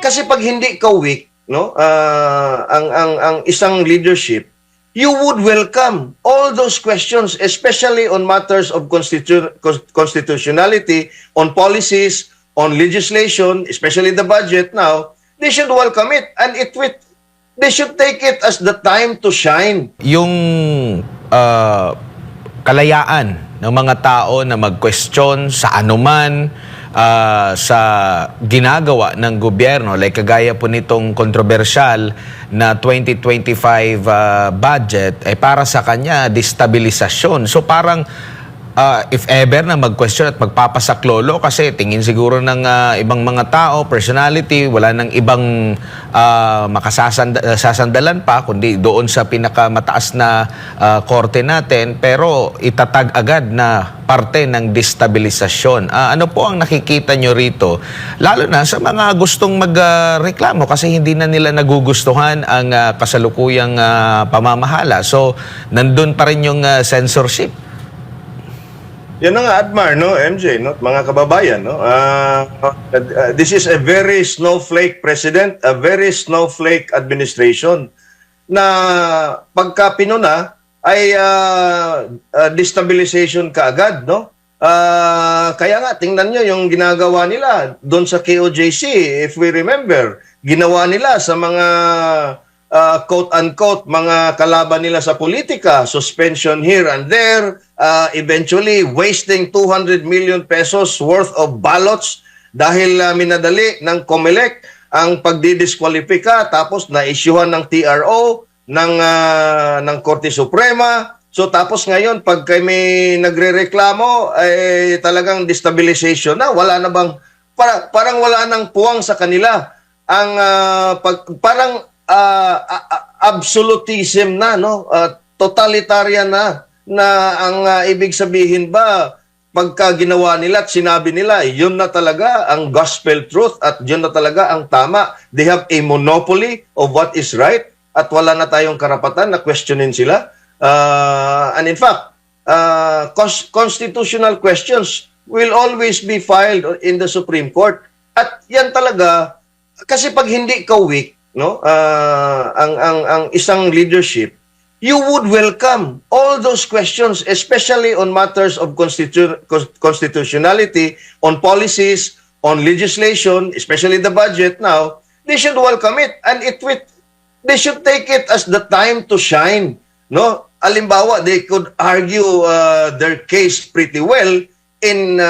kasi pag hindi ka weak, no, ang isang leadership, you would welcome all those questions, especially on matters of constitutionality, on policies, on legislation, especially the budget now. They should welcome it, and they should take it as the time to shine. Yung kalayaan ng mga tao na mag-question sa anuman sa ginagawa ng gobyerno, like kagaya po nitong kontrobersyal na 2025 budget, ay para sa kanya destabilisasyon. So parang if ever na mag-question at magpapasaklolo, kasi tingin siguro ng ibang mga tao, personality, wala nang ibang makasasandalan pa kundi doon sa pinakamataas na korte natin, pero itatag agad na parte ng destabilisasyon. Ano po ang nakikita nyo rito? Lalo na sa mga gustong magreklamo kasi hindi na nila nagugustuhan ang kasalukuyang pamamahala. So, nandun pa rin yung censorship. Yan na nga, Admar, no, MJ, no, mga kababayan, no. This is a very snowflake president, a very snowflake administration na pagka pinuna ay destabilization kaagad, no. Kaya nga, tingnan nyo yung ginagawa nila doon sa KOJC, if we remember, ginawa nila sa mga quote-unquote, mga kalaban nila sa politika, suspension here and there, eventually wasting 200 million pesos worth of ballots dahil minadali ng COMELEC ang pagdidiskwalipika, tapos na-issuehan ng TRO, ng Korte Suprema. So tapos ngayon, pag may nagre-reklamo, ay talagang destabilization na. Wala na bang, parang wala nang puwang sa kanila. Ang parang absolutism na, no, totalitarian na ang ibig sabihin ba pagka ginawa nila at sinabi nila, yun na talaga ang gospel truth at yun na talaga ang tama. They have a monopoly of what is right at wala na tayong karapatan na questionin sila. And in fact, constitutional questions will always be filed in the Supreme Court. At yan talaga, kasi pag hindi ka weak, no, ang isang leadership, you would welcome all those questions, especially on matters of constitutionality, on policies, on legislation, especially the budget now. They should welcome it, and they should take it as the time to shine, no. Halimbawa, they could argue their case pretty well in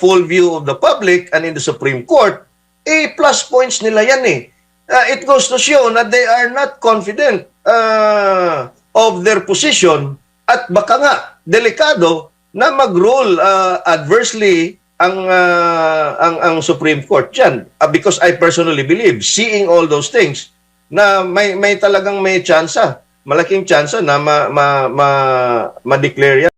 full view of the public and in the Supreme Court. Plus points nila yan eh. It goes to show na they are not confident of their position at baka nga delikado na mag-rule adversely ang Supreme Court dyan. Because I personally believe, seeing all those things, na may talagang may tsansa, malaking tsansa na ma-declare yan.